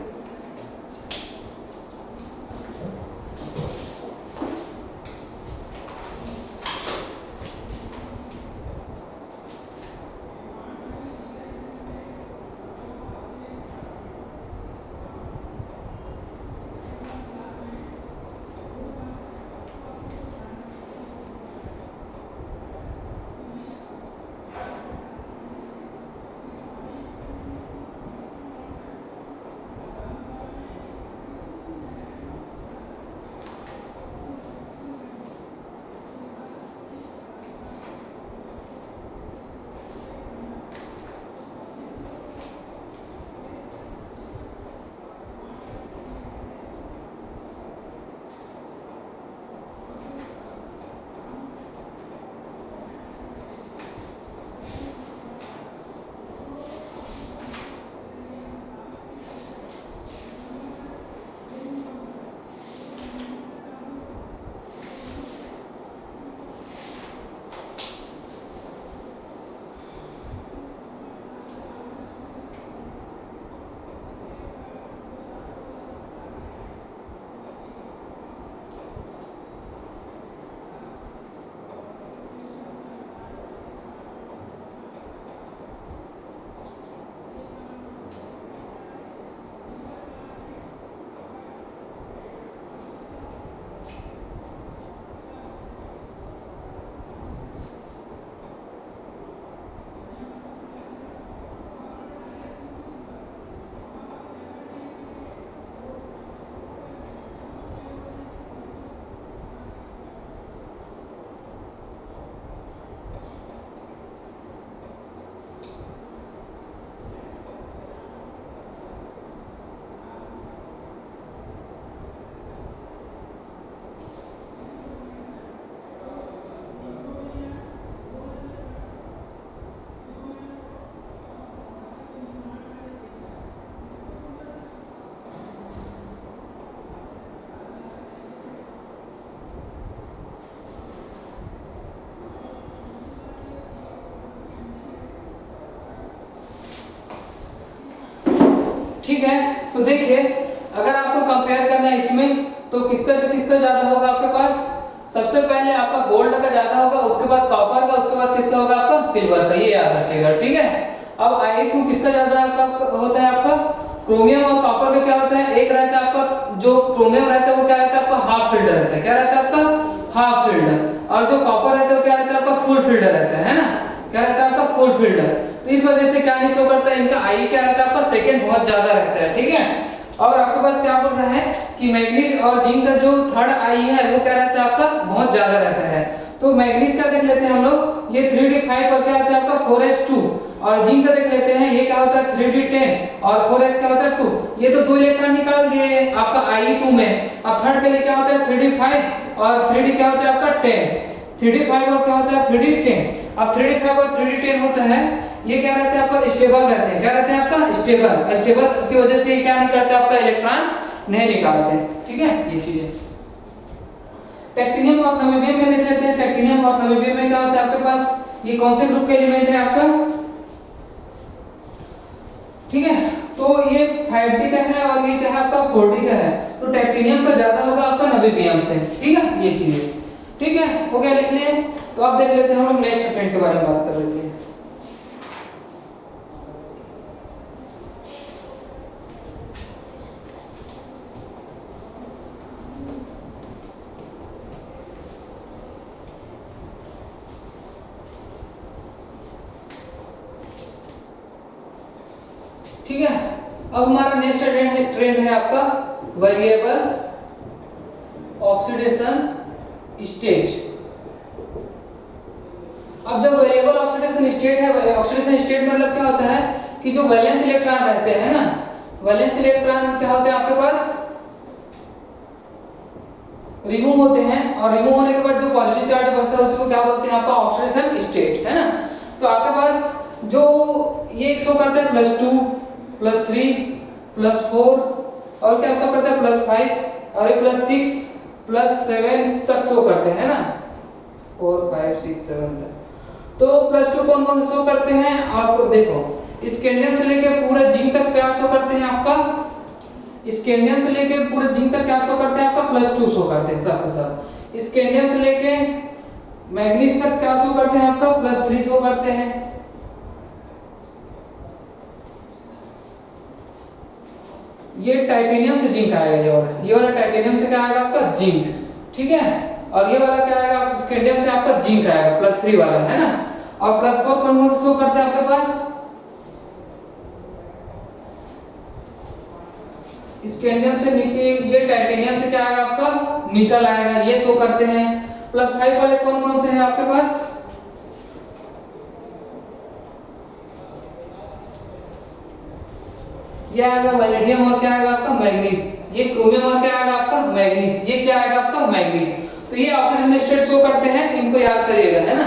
ठीक है, तो देखिए अगर आपको कंपेयर करना है इसमें तो किसका ज्यादा होगा आपके पास। सबसे पहले आपका गोल्ड का ज्यादा होगा, उसके बाद कॉपर का, उसके बाद किसका होगा आपका सिल्वर का, ये याद रखिएगा, ठीक है। अब Ai2 किसका ज्यादा आपका होता है आपका क्रोमियम और कॉपर का क्या होता है, एक रहता है आपका जो क्रोमियम रहता है वो क्या रहता है आपका हाफ फिल्ड रहता है, क्या रहता है आपका हाफ फिल्ड, और जो कॉपर रहता है वो क्या रहता है आपका फुल फिल्ड रहता है ना, क्या रहता है आपका फुल फिल्ड। तो इस वजह से क्या नहीं शो करता है, इनका आई क्या रहता है आपका सेकंड बहुत ज्यादा रहता है, ठीक है। और आपके पास क्या बोल रहा है कि मैग्नीज और जिंक का जो थर्ड आई है वो क्या रहता है आपका बहुत ज्यादा रहता है। तो मैग्नीज का देख लेते हैं हम लोग, ये 3d5 पर क्या रहता है आपका 4s2, और जिंक का देख लेते हैं ये क्या होता है 3d10 और 4s क्या होता है 2। ये तो 2 इलेक्ट्रॉन निकाल दिए आपका Ie2 में। अब थर्ड के लिए क्या होता है 3d5 और 3d क्या होता है आपका 10, 3d5 और क्या होता है 3d10। अब 3d5 और 3d10 होता है, ये क्या रहता है आपका स्टेबल रहते हैं, क्या रहते हैं आपका स्टेबल, स्टेबल की वजह से ये क्या नहीं करते आपका इलेक्ट्रॉन नहीं निकालते, ठीक है। ये चीजें टेक्टिनियम और नोबियम में देख लेते हैं। टेक्टिनियम और नोबियम में क्या होता है आपके पास, ये कौन से ग्रुप का एलिमेंट है आपका, ठीक है। तो ये 5d का है और ये क्या है आपका 4d का है, तो टेक्टिनियम का ज्यादा होगा आपका नोबियम से, ठीक है। ये चीजें ठीक है, हो गया, लिख लिए। तो अब देख लेते हैं हम लोग नेक्स्ट स्टेटमेंट के बारे में बात कर लेते हैं। ठीक है, अब हमारा नेक्स्ट ट्रेंड है आपका वेरिएबल ऑक्सीडेशन स्टेट। अब जब वेरिएबल ऑक्सीडेशन स्टेट है, ऑक्सीडेशन स्टेट मतलब क्या होता है कि जो वैलेंस इलेक्ट्रॉन रहते हैं ना, वैलेंस इलेक्ट्रॉन क्या होते हैं आपके पास रिमूव होते हैं, और रिमूव होने के बाद जो पॉजिटिव चार्ज बचता है उसको क्या बोलते हैं आपका ऑक्सीडेशन स्टेट, है ना। तो आपके पास जो ये शो करता है +2 +3 +4 और क्या शो करता है +5 और ये +6 +7 तक शो करते हैं ना, 4 5 6 7 तक। तो +2 कौन कौन से शो करते हैं आपको देखो, स्कैंडियम से लेके पूरा जिंक तक क्या शो करते हैं आपका, स्कैंडियम से लेके पूरे जिंक तक क्या शो करते हैं आपका +2 शो करते हैं सब के सब। स्कैंडियम से लेके मैग्नीज तक क्या शो करते हैं आपका +3 शो करते हैं। ये टाइटेनियम से जिंक आएगा, ये वाला टाइटेनियम से क्या आएगा आपका जिंक, ठीक है। और ये वाला क्या आएगा आपका स्कैंडियम से आपका जिंक आएगा +3 वाला, है ना। और +4 कौन से शो करता है आपके पास, स्कैंडियम से निकल, ये टाइटेनियम से क्या आएगा आपका निकल आएगा, ये शो करते हैं। +5 वाले कौन कौन से हैं आपके पास, ये आएगा वैनेडियम और क्या आएगा आपका मैग्नीज, ये क्रोमियम और क्या आएगा आपका मैग्नीज, ये क्या आएगा आपका मैग्नीज। तो ये ऑक्सीडेशन स्टेट शो करते हैं, इनको याद करिएगा, है ना।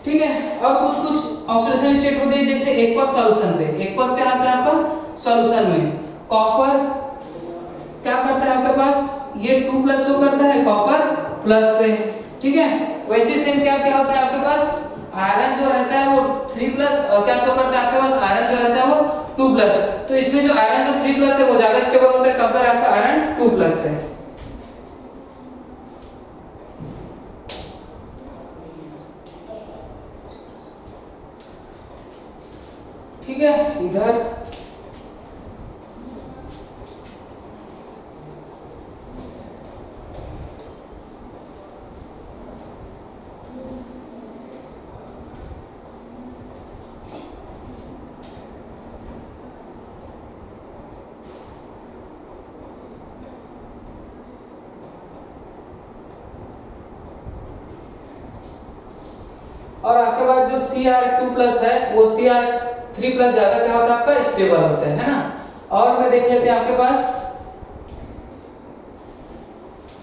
ठीक है, और कुछ ऑक्सीडेशन स्टेट होते हैं जैसे एक्वस सॉल्यूशन पे, एक्वस क्या आता है आपका सॉल्यूशन में कॉपर क्या करता है आपके पास, ये 2+ शो करता है कॉपर प्लस से, ठीक है। वैसे सेम क्या क्या होता है आपके पास, आयरन जो रहता है वो 3+ और क्या शो करता है आपके पास, आयरन जो रहता है वो 2+। तो इसमें जो आयरन जो 3+ है वो ज्यादा स्टेबल होता है कंपेयर आपका आयरन 2+ से। ठीक है, इधर और आपके बाद जो Cr2+ है वो Cr3+ ज्यादा क्या होता है आपका स्टेबल होता है ना। और मैं देख लेते हैं आपके पास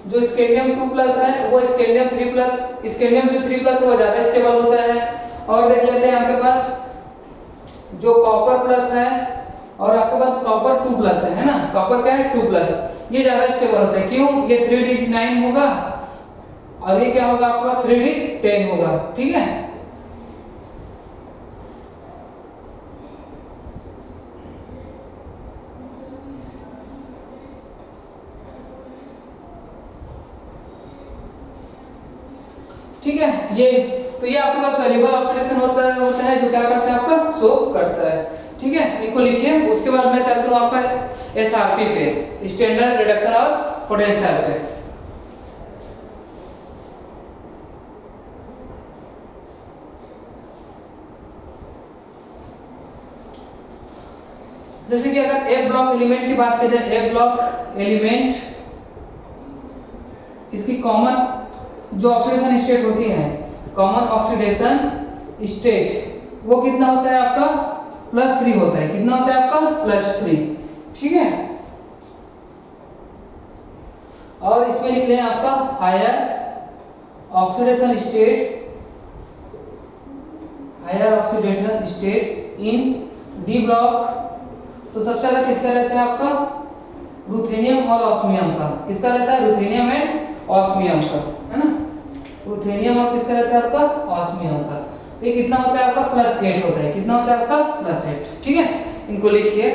जो स्कैंडियम 2+ है वो स्कैंडियम 3+, स्कैंडियम जो 3+ वो ज्यादा स्टेबल होता है। और देख लेते हैं आपके पास जो कॉपर+ है और आपके पास कॉपर 2+ है ना, कॉपर क्या है 2+, ये ज्यादा स्टेबल होता है। क्यों, ये 3d9 होगा और ये क्या होगा आपके पास 3D10 होगा, ठीक है। ठीक है, ये आपके पास वेरिएबल ऑक्सीडेशन होता है जो क्या करता है आपका शो करता है, ठीक है। इनको लिखिए। उसके बाद मैं चलता हूँ आपका एसआरपी पे, स्टैंडर्ड रिडक्शन और पोटेंशियल पे। जैसे कि अगर ए ब्लॉक एलिमेंट की बात की जाए, ए ब्लॉक एलिमेंट इसकी कॉमन जो ऑक्सीडेशन स्टेट होती है, कॉमन ऑक्सीडेशन स्टेट वो कितना होता है आपका +3 होता है। कितना होता है आपका +3, ठीक है। और इसमें लिख लें आपका higher oxidation state in D block. तो सबसे ज्यादा किसका रहता है आपका रुथेनियम और ऑस्मियम का। किसका रहता है रुथेनियम एंड ऑस्मियम का, है ना। रुथेनियम और किसका रहता है आपका ऑस्मियम का। तो ये कितना होता है आपका +8 होता है। कितना होता है आपका +8, ठीक है। इनको लिखिए।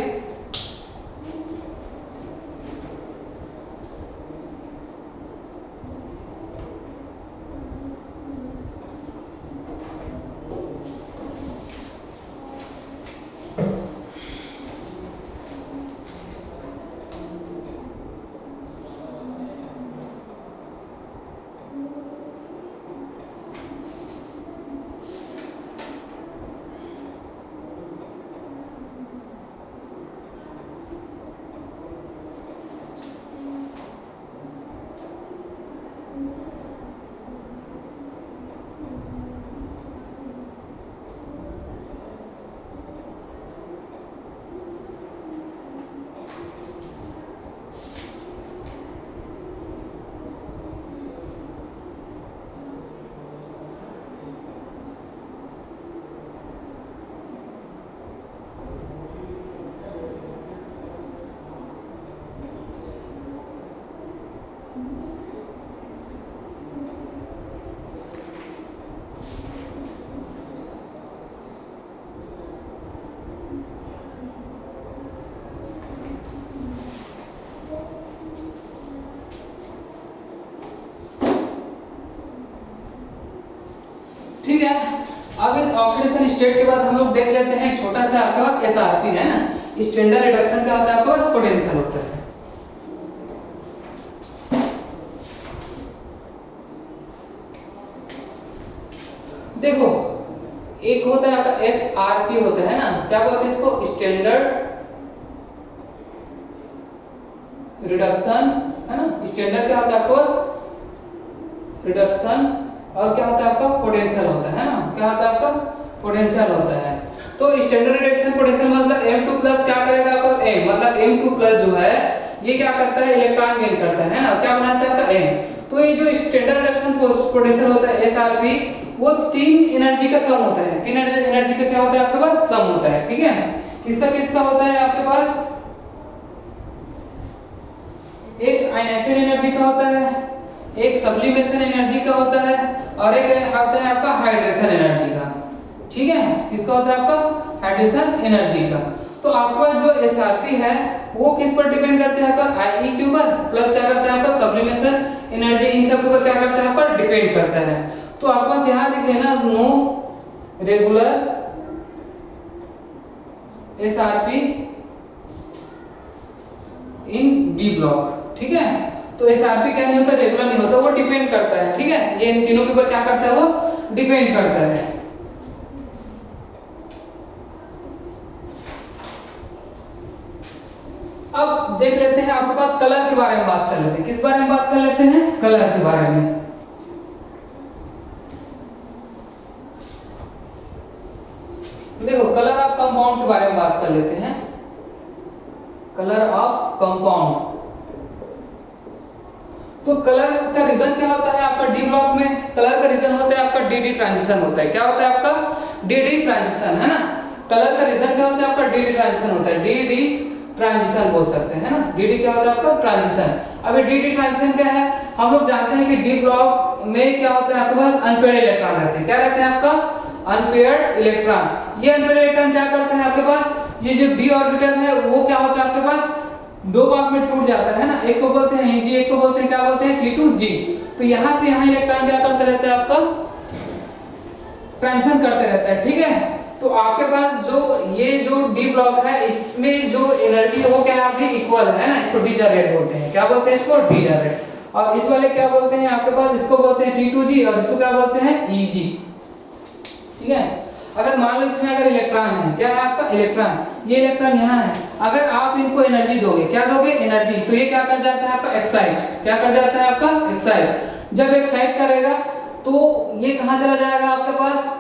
ठीक है। अब इस ऑक्सीडेशन स्टेट के बाद हम लोग देख लेते हैं छोटा सा आपका एसआरपी है ना। स्टैंडर्ड रिडक्शन क्या होता है आपका पोटेंशियल होता है। देखो एक होता है आपका एसआरपी होता है ना, क्या बोलते हैं इसको स्टैंडर्ड रिडक्शन, है ना। स्टैंडर्ड क्या होता है आपको रिडक्शन और क्या होता है आपका पोटेंशियल होता है ना। क्या होता है आपका पोटेंशियल होता है। तो स्टैंडर्ड रिडक्शन पोटेंशियल मतलब M2+ क्या करेगा आपका M, मतलब M2+ जो है ये क्या करता है इलेक्ट्रॉन गेन करता है ना। क्या बनाता है आपका M। तो ये जो स्टैंडर्ड रिडक्शन पोटेंशियल होता है SRP वो 3 एनर्जी का सम होता है। 3 एनर्जी का क्या होता है आपके पास सम होता है, ठीक है। किसका किसका होता है आपके पास, एक आयनेशन एनर्जी का होता है, एक सब्लिमेशन एनर्जी का होता है और एक होता है आपका हाइड्रेशन एनर्जी का, ठीक है। किसका होता है आपका हाइड्रेशन एनर्जी का। तो आपका जो एसआरपी है वो किस पर डिपेंड करते हैं आपका आईई के ऊपर, प्लस क्या करता है आपका सब्लिमेशन एनर्जी, इन सब के ऊपर क्या करता है आपका डिपेंड करता है। तो आपके पास यहां लिख लेना नो रेगुलर एसआरपी इन डी ब्लॉक, ठीक है। तो एसआरपी क्या नहीं होता रेगुलर नहीं होता, वो डिपेंड करता है, ठीक है। ये इन तीनों के ऊपर क्या करता है वो डिपेंड करता है। अब देख लेते हैं आपके पास कलर के बारे में बात कर लेते हैं। किस बारे में बात कर लेते हैं कलर के बारे में। देखो कलर ऑफ कंपाउंड के बारे में बात कर लेते हैं। कलर ऑफ कंपाउंड, तो कलर का रीजन क्या होता है आपका डी ब्लॉक में, कलर का रीजन होता है आपका डीडी ट्रांजिशन होता है। क्या होता है आपका डीडी ट्रांजिशन, है ना। कलर का रीजन क्या होता है आपका डीडी ट्रांजिशन होता है, डीडी ट्रांजिशन बोल सकते हैं, है ना। डीडी क्या होता है आपका ट्रांजिशन। अब ये डीडी ट्रांजिशन क्या है, हम लोग जानते हैं कि डी ब्लॉक में क्या होता है आपके पास अनपेयर्ड इलेक्ट्रॉन रहते हैं। क्या रहते हैं आपका? Unpaired electron. ये अनपेयर्ड इलेक्ट्रॉन क्या करते हैं आपके पास? ये जो d ऑर्बिटल है वो क्या होता है आपके पास? दो भाग में टूट जाता है ना, एक को बोलते हैं Eg, एक को बोलते हैं क्या बोलते हैं T2G। तो यहां से यहां इलेक्ट्रॉन क्या करते रहते हैं आपका? ट्रांजिशन करते रहता है, ठीक है। तो आपके पास जो ये जो d ब्लॉक है इसमें जो एनर्जी है वो क्या है आपकी इक्वल है ना, इसको d जनरेट बोलते हैं। क्या बोलते हैं इसको? d generate. और इस वाले क्या बोलते हैं आपके पास? इसको बोलते हैं T2G और इसको क्या बोलते हैं Eg, ठीक है। अगर मान लो इसमें अगर इलेक्ट्रॉन है, क्या है आपका? इलेक्ट्रॉन, ये इलेक्ट्रॉन यहाँ है, अगर आप इनको एनर्जी दोगे, क्या दोगे? एनर्जी, तो ये क्या कर जाता है आपका? एक्साइट। क्या कर जाता है आपका? एक्साइट। जब एक्साइट करेगा तो ये कहां चला जाएगा आपके पास?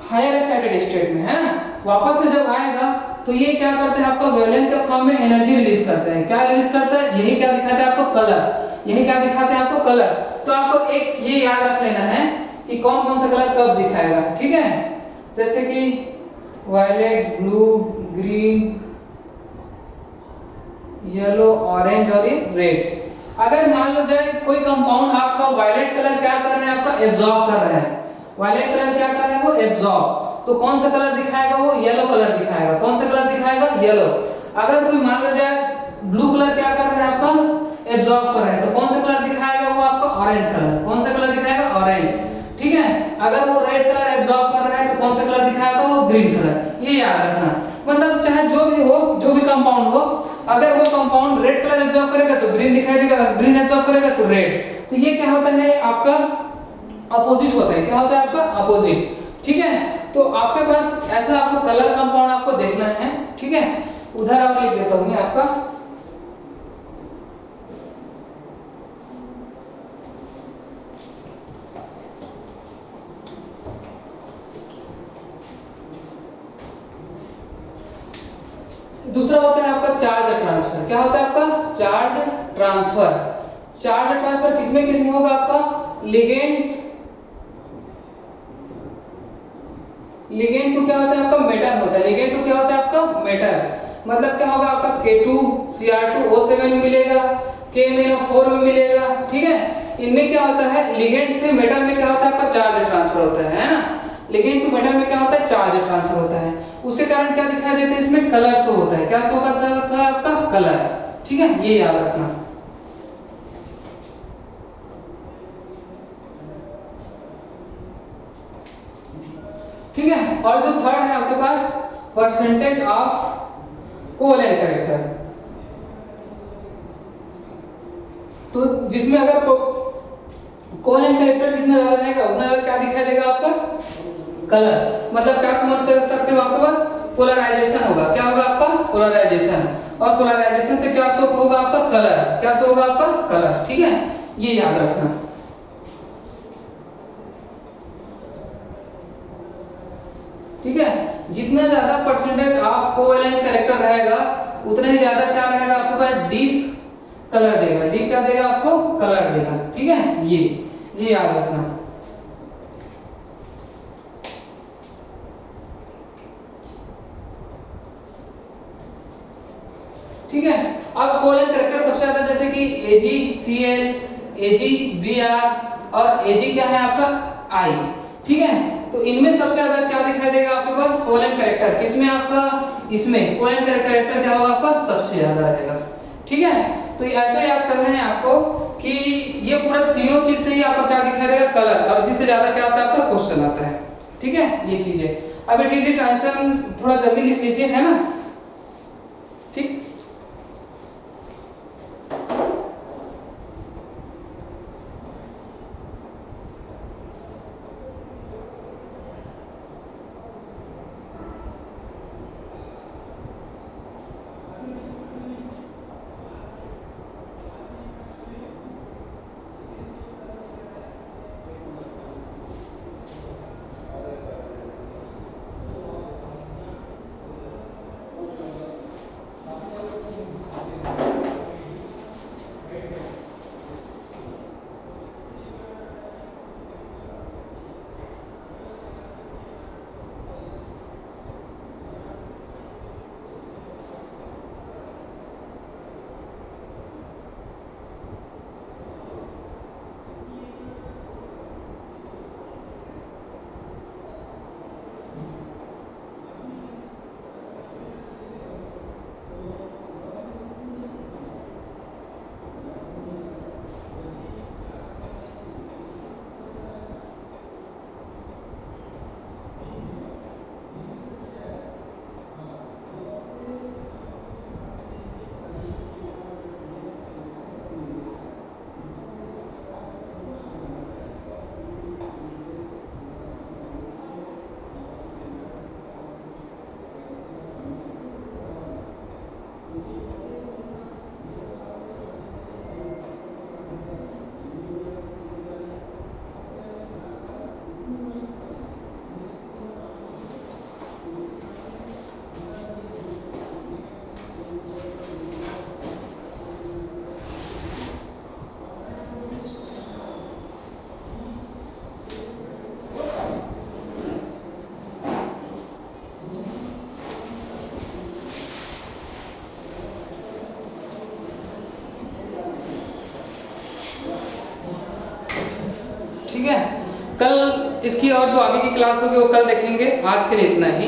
हायर एक्साइटेड स्टेट में, है ना। वापस से जब आएगा तो ये क्या करते हैं आपका? वेवलेंथ के फॉर्म में एनर्जी रिलीज करते हैं। क्या रिलीज करता है? यही क्या दिखाते हैं आपको? कलर। यही क्या दिखाते हैं आपको? कलर। तो आपको एक ये याद रख लेना है कि कौन कौन सा कलर कब दिखाएगा, ठीक है। जैसे कि violet, blue, green, yellow, orange और ये रेड। अगर मान लो जाए कोई कंपाउंड आपका वायलेट कलर क्या कर रहा है आपका? एब्जॉर्ब कर रहा है। वायलेट कलर क्या कर रहा है? वो एब्जॉर्ब। तो कौन सा कलर दिखाएगा? वो येलो कलर दिखाएगा। कौन सा कलर दिखाएगा? येलो। अगर कोई मान लो जाए ब्लू कलर क्या कर रहा है आपका? एब्जॉर्ब कर रहा है, तो कौन सा कलर दिखाएगा? वो आपका ऑरेंज कलर। कौन सा कलर दिखाएगा? ऑरेंज, ठीक है। अगर वो रेड कलर एब्जॉर्ब कर रहा है तो कौन सा कलर दिखाएगा? वो ग्रीन कलर। ये याद रखना। मतलब चाहे जो भी हो, जो भी कंपाउंड हो, अगर वो कंपाउंड रेड कलर एब्जॉर्ब करेगा तो ग्रीन दिखाई देगा, ग्रीन एब्जॉर्ब करेगा तो रेड। तो ये क्या होता है आपका? अपोजिट होता है। क्या होता है आपका? अपोजिट, ठीक है। तो आपके पास ऐसा आपको कलर कंपाउंड आपको देखना है, ठीक है। उधर और लिख देता हूं मैं आपका। दूसरा होता है आपका चार्ज ट्रांसफर। क्या होता है आपका? Charge transfer. चार्ज ट्रांसफर किसमें किसमें होगा आपका? लिगेंड, लिगेंड टू क्या होता है आपका? मेटल होता है। लिगेंड टू क्या होता है आपका? मेटल। मतलब क्या होगा आपका? K2Cr2O7 में मिलेगा, KMnO4 में मिलेगा, ठीक है। इनमें क्या होता है? लिगेंड से मेटल में क्या होता है आपका? चार्ज ट्रांसफर होता है ना। लिगेंड टू मेटल में क्या होता है? चार्ज ट्रांसफर होता है। उसके कारण क्या दिखाई देते हैं? इसमें कलर शो होता है। क्या शो करता है आपका? कलर, ठीक है। ये याद रखना, ठीक है। और जो थर्ड है आपके पास परसेंटेज ऑफ कोवेलेंट कैरेक्टर। तो जिसमें अगर कोवेलेंट कैरेक्टर जितना ज्यादा रहेगा उतना ज्यादा क्या दिखाई देगा आपका? कलर। मतलब क्या समझ सकते हो? आपके पास पोलराइजेशन होगा। क्या होगा आपका? पोलराइजेशन। और पोलराइजेशन से क्या शो होगा आपका? कलर। क्या शो होगा आपका? कलर, ठीक है। ये याद रखना, ठीक है। जितना ज्यादा परसेंटेज ऑफ कोवेलेंट कैरेक्टर रहेगा उतना ही ज्यादा क्या रहेगा आपके पास? डीप कलर देगा। डीप क्या देगा आपको? कलर देगा, ठीक है। ये याद रखना, ठीक है। अब कोवेलेंट कैरेक्टर सबसे ज्यादा जैसे कि AgCl, AgBr और Ag क्या है आपका? I, ठीक है। तो इनमें सबसे ज्यादा क्या दिखाई देगा आपके पास? Covalent character. किसमें आपका? इसमें कोवेलेंट कैरेक्टर क्या होगा आपका? सबसे ज्यादा रहेगा, ठीक है। तो ऐसे याद करना है आपको कि ये पूरा तीनों चीज से ही आपका क्या दिखाई देगा? कलर। और इसी से ज्यादा क्या आता है आपका? क्वेश्चन आता है, ठीक है। ये चीज है। अभी टीटी ट्रांसफर थोड़ा जल्दी लिख लीजिए, है ना, ठीक। इसकी और जो आगे की क्लास होगी वो कल देखेंगे। आज के लिए इतना ही।